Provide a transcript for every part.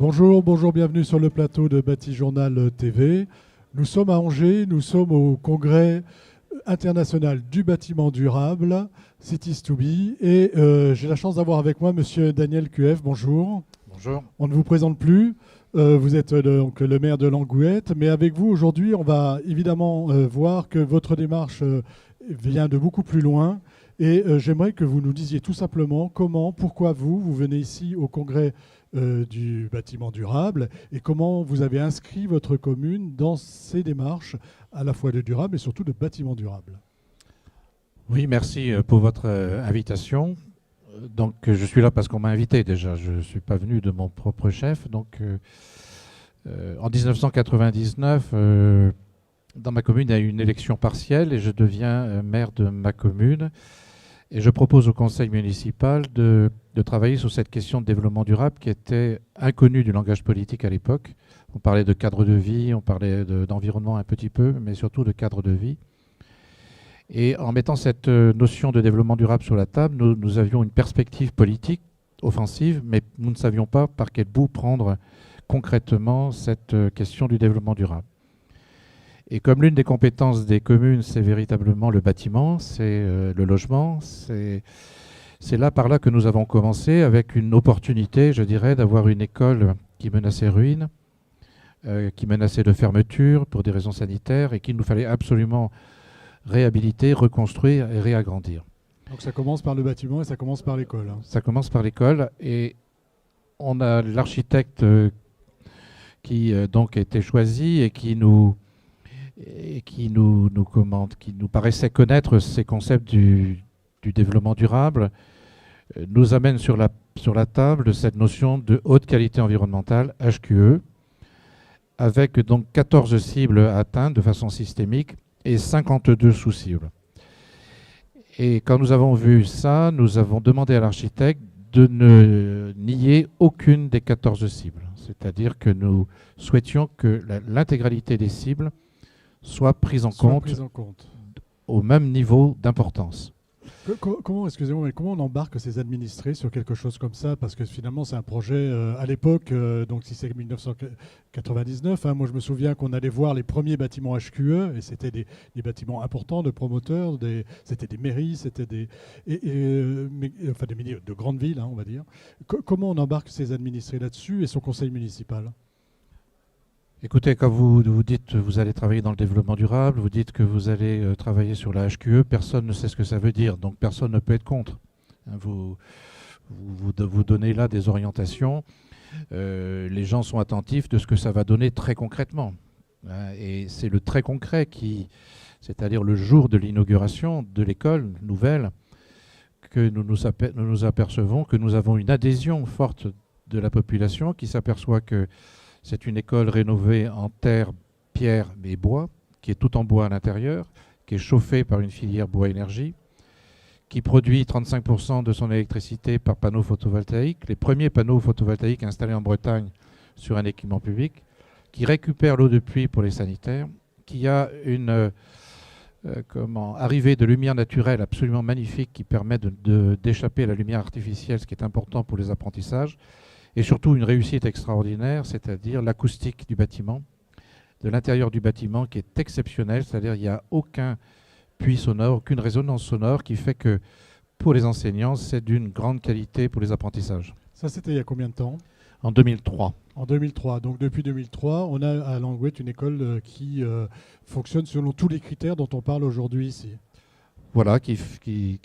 Bonjour, bonjour, bienvenue sur le plateau de Bâti Journal TV. Nous sommes à Angers, nous sommes au congrès international du bâtiment durable, Cities to Be, et j'ai la chance d'avoir avec moi Monsieur Daniel QF. Bonjour. Bonjour. On ne vous présente plus. Vous êtes donc le maire de Langouette, mais avec vous aujourd'hui, on va évidemment voir que votre démarche vient de beaucoup plus loin. Et j'aimerais que vous nous disiez tout simplement comment, pourquoi vous venez ici au congrès du bâtiment durable et comment vous avez inscrit votre commune dans ces démarches à la fois de durable et surtout de bâtiment durable. Oui, merci pour votre invitation. Donc, je suis là parce qu'on m'a invité déjà. Je ne suis pas venu de mon propre chef. Donc, en 1999, dans ma commune, il y a eu une élection partielle et je deviens maire de ma commune. Et je propose au conseil municipal de travailler sur cette question de développement durable qui était inconnue du langage politique à l'époque. On parlait de cadre de vie, on parlait d'environnement un petit peu, mais surtout de cadre de vie. Et en mettant cette notion de développement durable sur la table, nous avions une perspective politique offensive, mais nous ne savions pas par quel bout prendre concrètement cette question du développement durable. Et comme l'une des compétences des communes, c'est véritablement le bâtiment, c'est le logement, c'est par là que nous avons commencé avec une opportunité, je dirais, d'avoir une école qui menaçait ruine, qui menaçait de fermeture pour des raisons sanitaires et qu'il nous fallait absolument réhabiliter, reconstruire et réagrandir. Donc ça commence par le bâtiment et ça commence par l'école. Ça commence par l'école et on a l'architecte qui donc a été choisi et qui nous paraissait connaître ces concepts du développement durable, nous amène sur la table cette notion de haute qualité environnementale, HQE, avec donc 14 cibles à atteindre de façon systémique et 52 sous-cibles. Et quand nous avons vu ça, nous avons demandé à l'architecte de ne nier aucune des 14 cibles. C'est-à-dire que nous souhaitions que l'intégralité des cibles soit prise en compte au même niveau d'importance. Comment, excusez-moi, mais comment on embarque ces administrés sur quelque chose comme ça? Parce que finalement, c'est un projet à l'époque, donc si c'est 1999, moi je me souviens qu'on allait voir les premiers bâtiments HQE, et c'était des bâtiments importants de promoteurs, c'était des mairies, c'était des mairies de grandes villes, on va dire. Comment on embarque ces administrés là-dessus et son conseil municipal? Écoutez, quand vous dites que vous allez travailler dans le développement durable, vous dites que vous allez travailler sur la HQE, personne ne sait ce que ça veut dire, donc personne ne peut être contre. Vous donnez là des orientations, les gens sont attentifs de ce que ça va donner très concrètement. Et c'est le très concret c'est-à-dire le jour de l'inauguration de l'école nouvelle, que nous nous apercevons que nous avons une adhésion forte de la population qui s'aperçoit que c'est une école rénovée en terre, pierre et bois, qui est tout en bois à l'intérieur, qui est chauffée par une filière bois-énergie, qui produit 35% de son électricité par panneaux photovoltaïques, les premiers panneaux photovoltaïques installés en Bretagne sur un équipement public, qui récupère l'eau de pluie pour les sanitaires, qui a une arrivée de lumière naturelle absolument magnifique qui permet d'échapper à la lumière artificielle, ce qui est important pour les apprentissages, et surtout une réussite extraordinaire, c'est-à-dire l'acoustique du bâtiment, de l'intérieur du bâtiment qui est exceptionnel, c'est-à-dire qu'il n'y a aucun puits sonore, aucune résonance sonore qui fait que pour les enseignants, c'est d'une grande qualité pour les apprentissages. Ça, c'était il y a combien de temps? En 2003. En 2003. Donc depuis 2003, on a à Langouette une école qui fonctionne selon tous les critères dont on parle aujourd'hui ici. Voilà, qui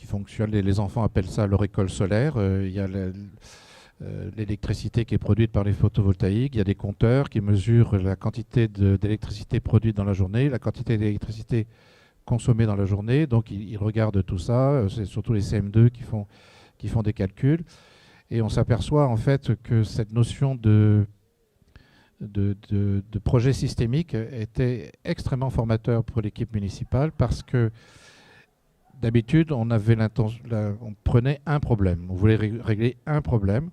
fonctionne. Les enfants appellent ça leur école solaire. Il y a l'électricité qui est produite par les photovoltaïques. Il y a des compteurs qui mesurent la quantité d'électricité produite dans la journée, la quantité d'électricité consommée dans la journée. Donc ils regardent tout ça. C'est surtout les CM2 qui font des calculs. Et on s'aperçoit en fait que cette notion de projet systémique était extrêmement formateur pour l'équipe municipale parce que d'habitude, on prenait un problème. On voulait régler un problème.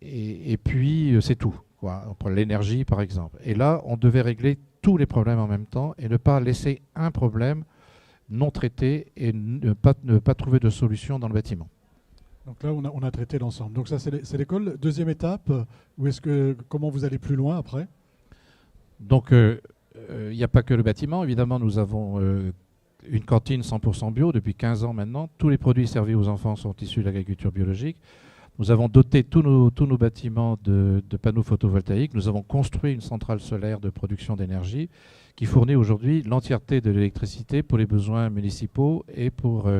Et puis, c'est tout. On prend l'énergie, par exemple. Et là, on devait régler tous les problèmes en même temps et ne pas laisser un problème non traité et ne pas trouver de solution dans le bâtiment. Donc là, on a traité l'ensemble. Donc ça, c'est l'école. Deuxième étape, comment vous allez plus loin après? Donc, il n'y a pas que le bâtiment. Évidemment, nous avons une cantine 100% bio depuis 15 ans maintenant. Tous les produits servis aux enfants sont issus de l'agriculture biologique. Nous avons doté tous nos bâtiments de panneaux photovoltaïques. Nous avons construit une centrale solaire de production d'énergie qui fournit aujourd'hui l'entièreté de l'électricité pour les besoins municipaux et pour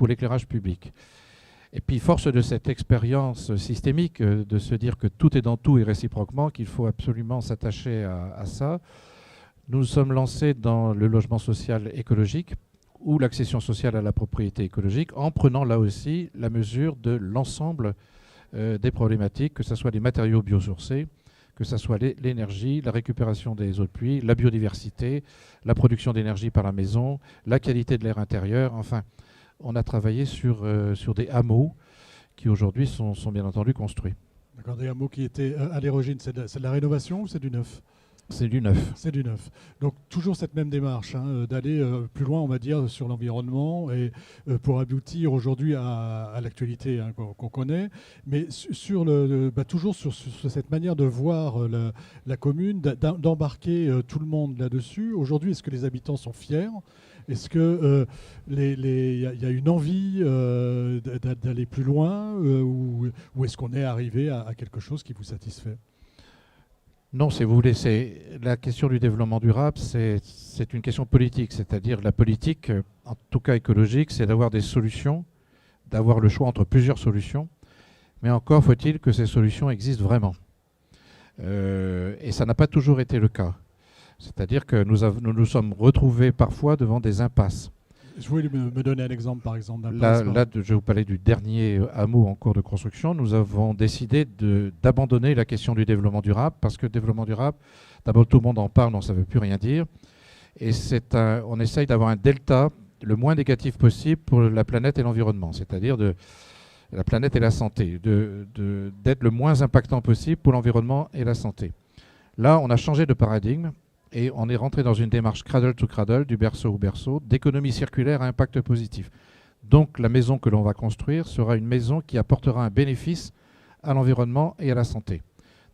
l'éclairage public. Et puis, force de cette expérience systémique, de se dire que tout est dans tout et réciproquement, qu'il faut absolument s'attacher à ça, nous nous sommes lancés dans le logement social écologique ou l'accession sociale à la propriété écologique, en prenant là aussi la mesure de l'ensemble des problématiques, que ce soit les matériaux biosourcés, que ce soit l'énergie, la récupération des eaux de pluie, la biodiversité, la production d'énergie par la maison, la qualité de l'air intérieur. Enfin, on a travaillé sur des hameaux qui aujourd'hui sont bien entendu construits. D'accord, des hameaux qui étaient à l'origine, c'est de la rénovation ou c'est du neuf? C'est du neuf. C'est du neuf. Donc toujours cette même démarche, d'aller plus loin, on va dire, sur l'environnement et pour aboutir aujourd'hui à l'actualité qu'on connaît, mais toujours sur cette manière de voir la commune, d'embarquer tout le monde là-dessus. Aujourd'hui, est-ce que les habitants sont fiers? Est-ce qu'il y a une envie d'aller plus loin ou est-ce qu'on est arrivé à quelque chose qui vous satisfait? Non, si vous voulez, la question du développement durable, c'est une question politique. C'est-à-dire la politique, en tout cas écologique, c'est d'avoir des solutions, d'avoir le choix entre plusieurs solutions. Mais encore faut-il que ces solutions existent vraiment. Et ça n'a pas toujours été le cas. C'est-à-dire que nous nous sommes retrouvés parfois devant des impasses. Je voulais me donner un exemple, par exemple. Là, je vais vous parler du dernier hameau en cours de construction. Nous avons décidé d'abandonner la question du développement durable parce que le développement durable, d'abord tout le monde en parle, ça ne veut plus rien dire. Et on essaye d'avoir un delta le moins négatif possible pour la planète et l'environnement, c'est-à-dire la planète et la santé, d'être le moins impactant possible pour l'environnement et la santé. Là, on a changé de paradigme. Et on est rentré dans une démarche cradle to cradle, du berceau au berceau, d'économie circulaire à impact positif. Donc la maison que l'on va construire sera une maison qui apportera un bénéfice à l'environnement et à la santé.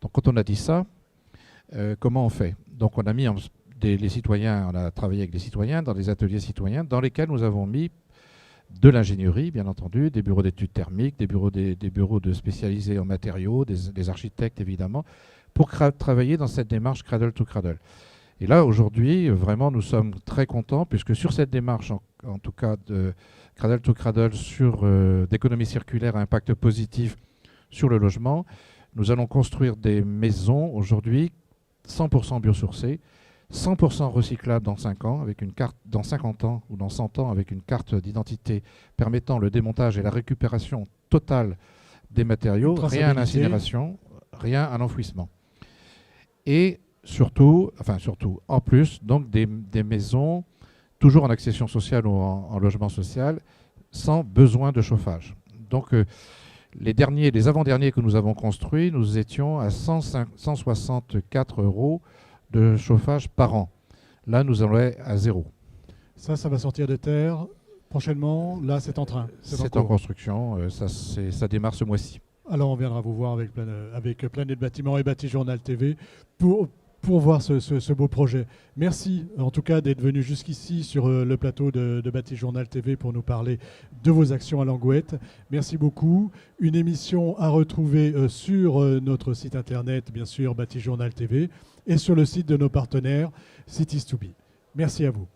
Donc quand on a dit ça, comment on fait? Donc on a mis les citoyens, on a travaillé avec les citoyens dans des ateliers citoyens dans lesquels nous avons mis de l'ingénierie, bien entendu, des bureaux d'études thermiques, des bureaux de spécialisés en matériaux, des architectes évidemment, pour travailler dans cette démarche cradle to cradle. Et là, aujourd'hui, vraiment, nous sommes très contents, puisque sur cette démarche, en tout cas de cradle to cradle, d'économie circulaire à impact positif sur le logement, nous allons construire des maisons aujourd'hui 100% biosourcées, 100% recyclables dans 5 ans, avec une carte, dans 50 ans ou dans 100 ans, avec une carte d'identité permettant le démontage et la récupération totale des matériaux, rien à l'incinération, rien à l'enfouissement. Et surtout, en plus, donc des maisons toujours en accession sociale ou en logement social, sans besoin de chauffage. Donc les avant-derniers que nous avons construits, nous étions à 164 € de chauffage par an. Là, nous allons être à 0. Ça va sortir de terre prochainement. Là, c'est en train. C'est en construction. Ça démarre ce mois-ci. Alors, on viendra vous voir avec Planète Bâtiment et Bâti Journal TV pour voir ce beau projet. Merci en tout cas d'être venu jusqu'ici sur le plateau de Bâti Journal TV pour nous parler de vos actions à Langouette. Merci beaucoup. Une émission à retrouver sur notre site internet, bien sûr, Bâti Journal TV, et sur le site de nos partenaires Cities2Be. Merci à vous.